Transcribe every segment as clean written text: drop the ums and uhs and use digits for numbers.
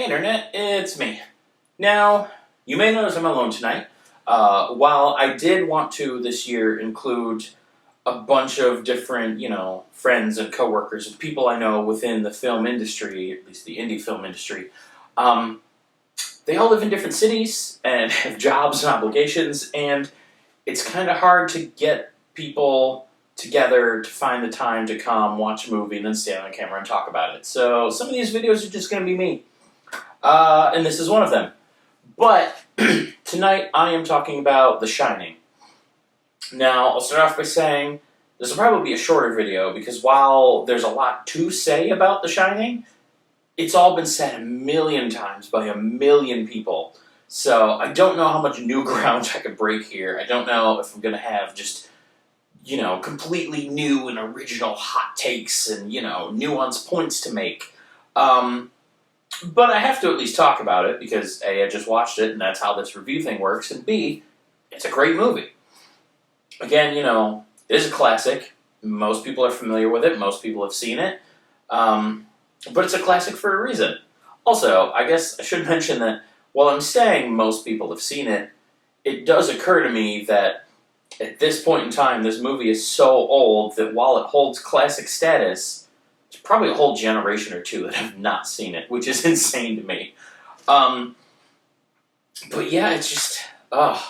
Hey Internet, it's me. Now, you may notice I'm alone tonight. While I did want to this year include a bunch of different, friends and coworkers and people I know within the film industry, at least the indie film industry, um, they all live in different cities and have jobs and obligations, and it's kind of hard to get people together to find the time to come watch a movie and then stand on camera and talk about it. So some of these videos are just going to be me. And this is one of them. But tonight I am talking about The Shining. Now, I'll start off by saying this will probably be a shorter video because while there's a lot to say about The Shining, it's all been said a million times by a million people. So I don't know how much new ground I could break here. I don't know if I'm going to have just, completely new and original hot takes and, nuanced points to make. But I have to at least talk about it because A, I just watched it and that's how this review thing works, and B, it's a great movie. Again, it is a classic. Most people are familiar with it. Most people have seen it. But it's a classic for a reason. Also, I guess I should mention that while I'm saying most people have seen it, it does occur to me that at this point in time, this movie is so old that while it holds classic status, there's probably a whole generation or two that have not seen it, which is insane to me. But yeah, it's just, I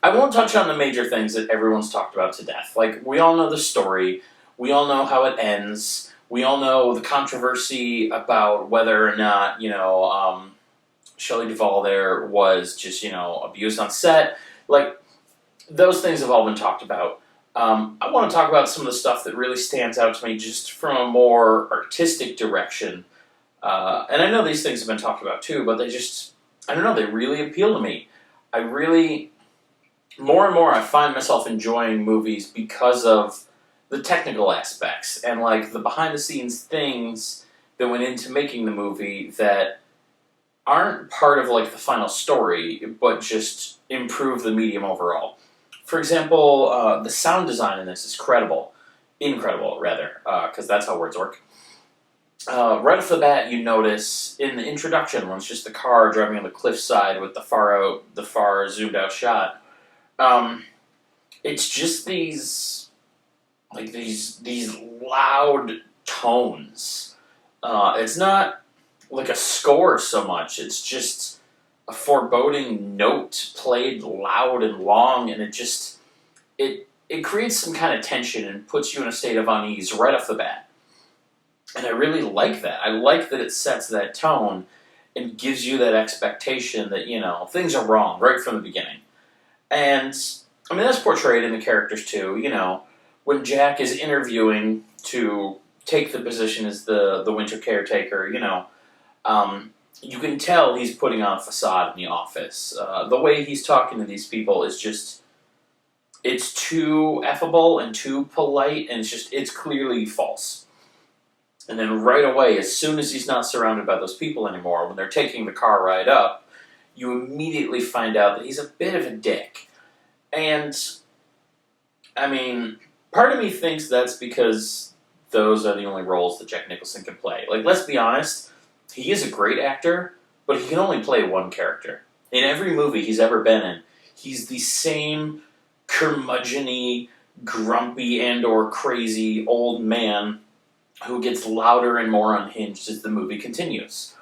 won't touch on the major things that everyone's talked about to death. Like, we all know the story, we all know how it ends, we all know the controversy about whether or not, Shelley Duvall there was just, abused on set. Like, those things have all been talked about. I want to talk about some of the stuff that really stands out to me just from a more artistic direction. And I know these things have been talked about too, but they just, I don't know, they really appeal to me. More and more I find myself enjoying movies because of the technical aspects and like the behind the scenes things that went into making the movie that aren't part of like the final story, but just improve the medium overall. For example, the sound design in this is incredible, because that's how words work. Right off the bat, you notice in the introduction, when it's just the car driving on the cliffside with the far zoomed out shot, it's just these loud tones. It's not like a score so much. It's just a foreboding note played loud and long, and it creates some kind of tension and puts you in a state of unease right off the bat. And I really like that. I like that it sets that tone and gives you that expectation that, things are wrong right from the beginning. And, I mean, that's portrayed in the characters too. When Jack is interviewing to take the position as the winter caretaker, you can tell he's putting on a facade in the office. The way he's talking to these people is just, it's too affable and too polite, and it's clearly false. And then right away, as soon as he's not surrounded by those people anymore, when they're taking the car ride up, you immediately find out that he's a bit of a dick. And, I mean, part of me thinks that's because those are the only roles that Jack Nicholson can play. Like, let's be honest, he is a great actor, but he can only play one character. In every movie he's ever been in, he's the same curmudgeon-y, grumpy and or crazy old man who gets louder and more unhinged as the movie continues.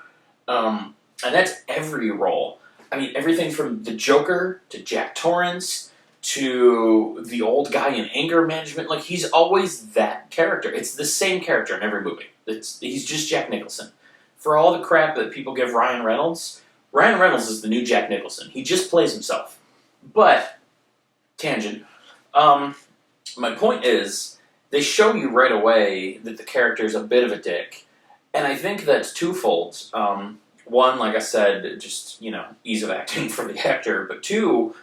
And that's every role. I mean, everything from the Joker to Jack Torrance to the old guy in anger management. Like, he's always that character. It's the same character in every movie. He's just Jack Nicholson. For all the crap that people give Ryan Reynolds is the new Jack Nicholson. He just plays himself. But, tangent, my point is, they show you right away that the character's a bit of a dick, and I think that's twofold. One, like I said, just, ease of acting for the actor, but two,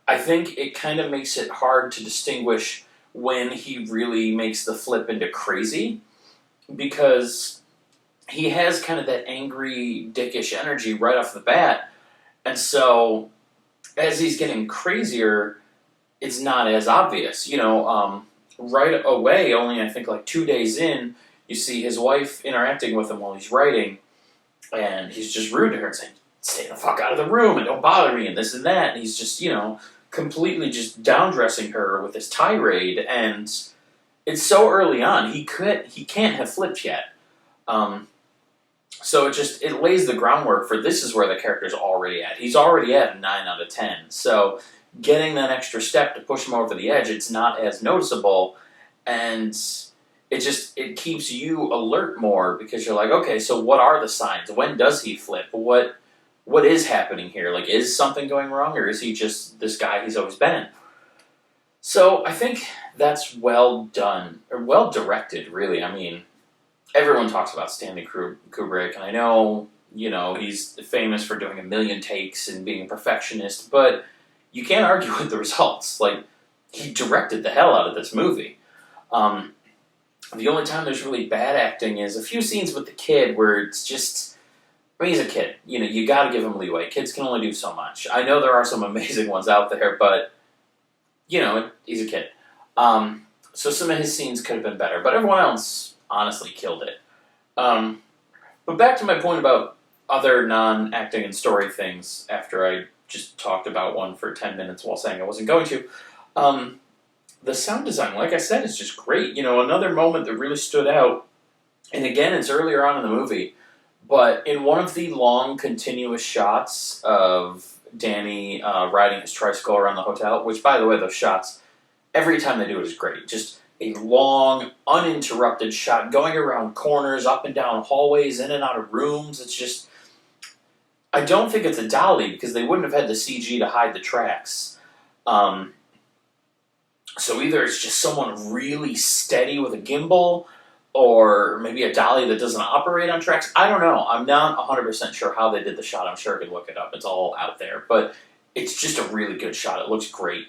I think it kind of makes it hard to distinguish when he really makes the flip into crazy, because he has kind of that angry, dickish energy right off the bat, and so as he's getting crazier, it's not as obvious. Right away, only I think like 2 days in, you see his wife interacting with him while he's writing, and he's just rude to her and saying, "Stay the fuck out of the room and don't bother me," and this and that. And he's just, completely just down dressing her with this tirade. And it's so early on. He can't have flipped yet. Um, so it lays the groundwork for this is where the character's already at. He's already at a 9 out of 10. So getting that extra step to push him over the edge, it's not as noticeable, and it keeps you alert more because you're like, okay, so what are the signs? When does he flip? What is happening here? Like, is something going wrong, or is he just this guy he's always been? So I think that's well done, or well directed, really. I mean, everyone talks about Stanley Kubrick, and I know, he's famous for doing a million takes and being a perfectionist, but you can't argue with the results. Like, he directed the hell out of this movie. The only time there's really bad acting is a few scenes with the kid where it's just, I mean, he's a kid. You gotta give him leeway. Kids can only do so much. I know there are some amazing ones out there, but, he's a kid. So some of his scenes could have been better, but everyone else honestly killed it. But back to my point about other non-acting and story things after I just talked about one for 10 minutes while saying I wasn't going to. The sound design, like I said, is just great. Another moment that really stood out, and again, it's earlier on in the movie, but in one of the long, continuous shots of Danny riding his tricycle around the hotel, which, by the way, those shots, every time they do it is great. Just a long, uninterrupted shot going around corners, up and down hallways, in and out of rooms. It's just, I don't think it's a dolly because they wouldn't have had the CG to hide the tracks. So either it's just someone really steady with a gimbal, or maybe a dolly that doesn't operate on tracks. I don't know. I'm not 100% sure how they did the shot. I'm sure I could look it up. It's all out there. But it's just a really good shot. It looks great.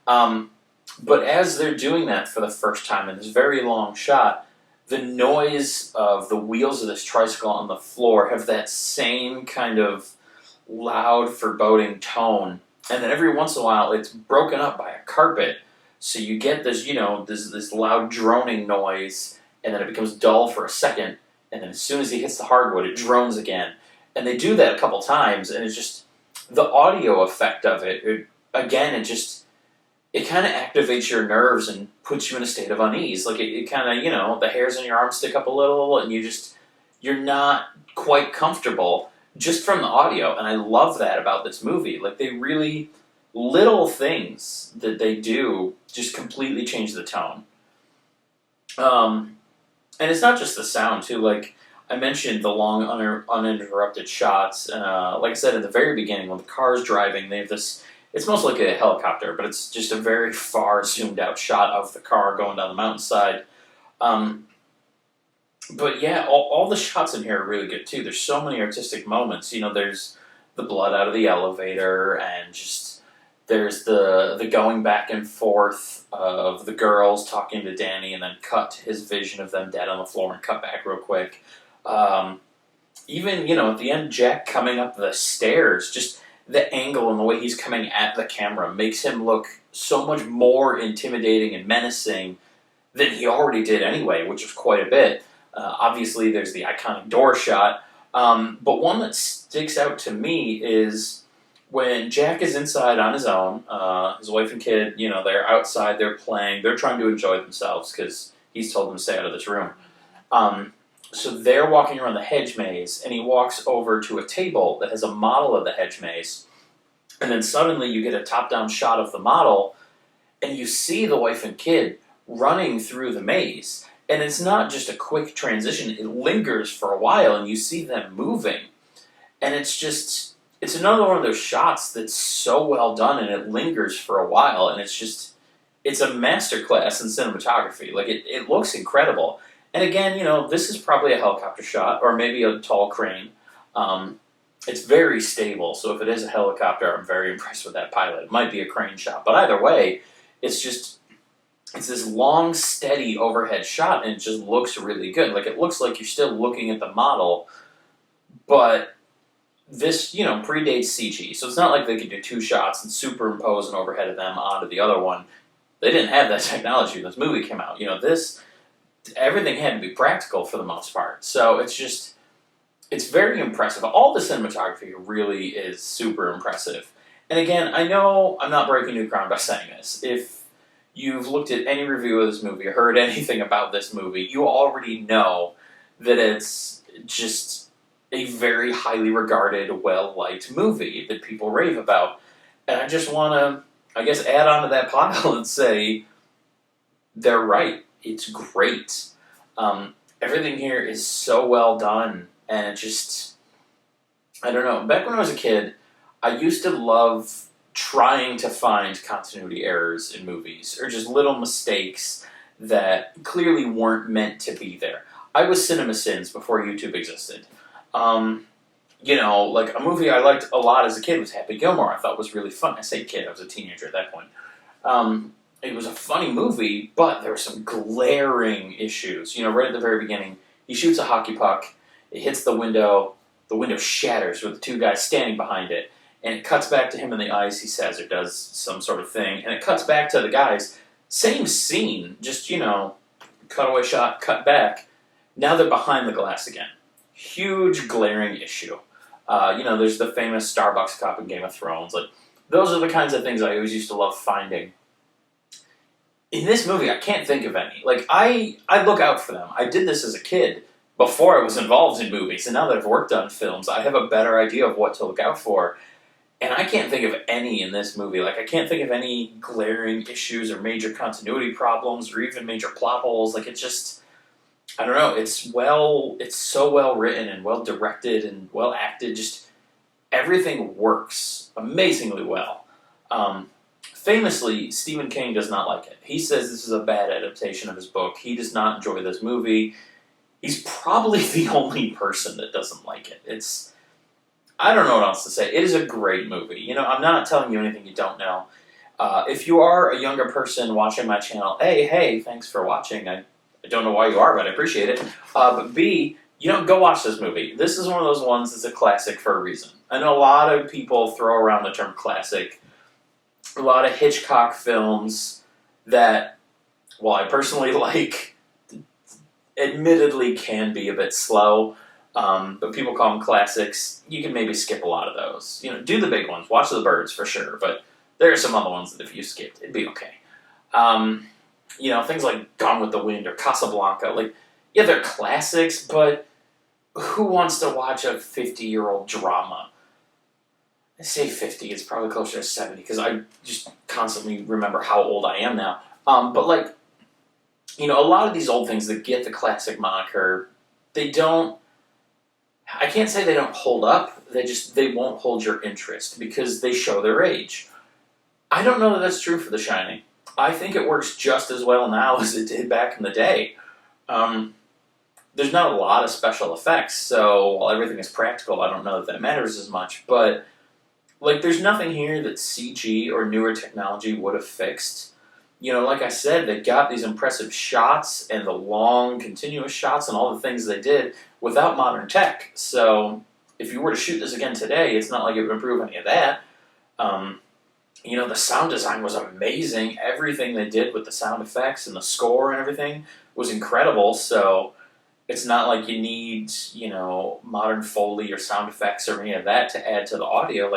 But as they're doing that for the first time in this very long shot, the noise of the wheels of this tricycle on the floor have that same kind of loud, foreboding tone. And then every once in a while, it's broken up by a carpet. So you get this, this loud droning noise, and then it becomes dull for a second, and then as soon as he hits the hardwood, it drones again. And they do that a couple times, and it's just, the audio effect of it kind of activates your nerves and puts you in a state of unease. Like, it kind of, the hairs on your arms stick up a little, and you're not quite comfortable just from the audio, and I love that about this movie. Like, they really, little things that they do just completely change the tone. And it's not just the sound, too. Like, I mentioned the long, uninterrupted shots. Like I said, at the very beginning, when the car's driving, they have this, it's mostly like a helicopter, but it's just a very far, zoomed-out shot of the car going down the mountainside. But yeah, all the shots in here are really good, too. There's so many artistic moments. There's the blood out of the elevator, and just there's the going back and forth of the girls talking to Danny, and then cut to his vision of them dead on the floor and cut back real quick. Even, at the end, Jack coming up the stairs, just the angle and the way he's coming at the camera makes him look so much more intimidating and menacing than he already did anyway, which was quite a bit. Obviously, there's the iconic door shot, but one that sticks out to me is when Jack is inside on his own, his wife and kid, they're outside, they're playing, they're trying to enjoy themselves because he's told them to stay out of this room. So they're walking around the hedge maze, and he walks over to a table that has a model of the hedge maze, and then suddenly you get a top-down shot of the model, and you see the wife and kid running through the maze. And it's not just a quick transition, it lingers for a while, and you see them moving. And it's another one of those shots that's so well done, and it lingers for a while, and it's a masterclass in cinematography. Like, it looks incredible. And again, this is probably a helicopter shot, or maybe a tall crane. It's very stable, so if it is a helicopter, I'm very impressed with that pilot. It might be a crane shot, but either way, it's this long, steady overhead shot, and it just looks really good. Like, it looks like you're still looking at the model, but this, predates CG, so it's not like they could do two shots and superimpose an overhead of them onto the other one. They didn't have that technology when this movie came out. Everything had to be practical for the most part. So it's just, it's very impressive. All the cinematography really is super impressive. And again, I know I'm not breaking new ground by saying this. If you've looked at any review of this movie or heard anything about this movie, you already know that it's just a very highly regarded, well-liked movie that people rave about. And I just want to, I guess, add on to that pile and say they're right. It's great. Everything here is so well done, and it just, I don't know. Back when I was a kid, I used to love trying to find continuity errors in movies, or just little mistakes that clearly weren't meant to be there. I was CinemaSins before YouTube existed. Like a movie I liked a lot as a kid was Happy Gilmore. I thought was really fun. I say kid, I was a teenager at that point. It was a funny movie, but there were some glaring issues. Right at the very beginning, he shoots a hockey puck, it hits the window shatters with the two guys standing behind it, and it cuts back to him in the ice, he says, or does some sort of thing, and it cuts back to the guys. Same scene, just, cutaway shot, cut back. Now they're behind the glass again. Huge glaring issue. There's the famous Starbucks cup in Game of Thrones. Like, those are the kinds of things I always used to love finding. In this movie, I can't think of any. Like, I look out for them. I did this as a kid before I was involved in movies, and now that I've worked on films, I have a better idea of what to look out for. And I can't think of any in this movie. Like, I can't think of any glaring issues or major continuity problems or even major plot holes. Like, it just, I don't know, it's so well written and well directed and well acted. Just everything works amazingly well. Famously, Stephen King does not like it. He says this is a bad adaptation of his book. He does not enjoy this movie. He's probably the only person that doesn't like it. I don't know what else to say. It is a great movie. I'm not telling you anything you don't know. If you are a younger person watching my channel, hey, thanks for watching. I don't know why you are, but I appreciate it. But B, go watch this movie. This is one of those ones that's a classic for a reason. I know a lot of people throw around the term classic. A lot of Hitchcock films that, while I personally like, admittedly can be a bit slow, but people call them classics. You can maybe skip a lot of those. Do the big ones. Watch The Birds for sure, but there are some other ones that if you skipped, it'd be okay. Things like Gone with the Wind or Casablanca. Like, yeah, they're classics, but who wants to watch a 50-year-old drama? I say 50, it's probably closer to 70, because I just constantly remember how old I am now. But a lot of these old things that get the classic moniker, I can't say they don't hold up, they won't hold your interest, because they show their age. I don't know that that's true for The Shining. I think it works just as well now as it did back in the day. There's not a lot of special effects, so while everything is practical, I don't know that matters as much, but there's nothing here that CG or newer technology would have fixed. Like I said, they got these impressive shots and the long, continuous shots and all the things they did without modern tech. So if you were to shoot this again today, it's not like it would improve any of that. The sound design was amazing. Everything they did with the sound effects and the score and everything was incredible. So it's not like you need, modern Foley or sound effects or any of that to add to the audio.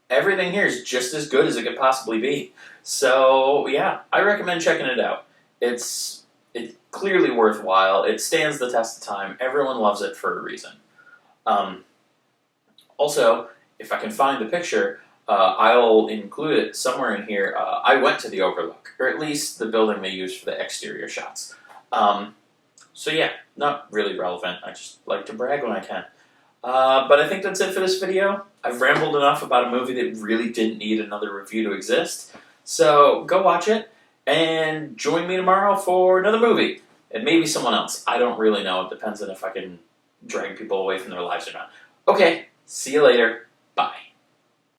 Everything here is just as good as it could possibly be. So, yeah, I recommend checking it out. It's clearly worthwhile. It stands the test of time. Everyone loves it for a reason. Also, if I can find the picture, I'll include it somewhere in here. I went to the Overlook, or at least the building they used for the exterior shots. So yeah, not really relevant. I just like to brag when I can. But I think that's it for this video. I've rambled enough about a movie that really didn't need another review to exist. So go watch it, and join me tomorrow for another movie. And maybe someone else. I don't really know. It depends on if I can drag people away from their lives or not. Okay, see you later. Bye.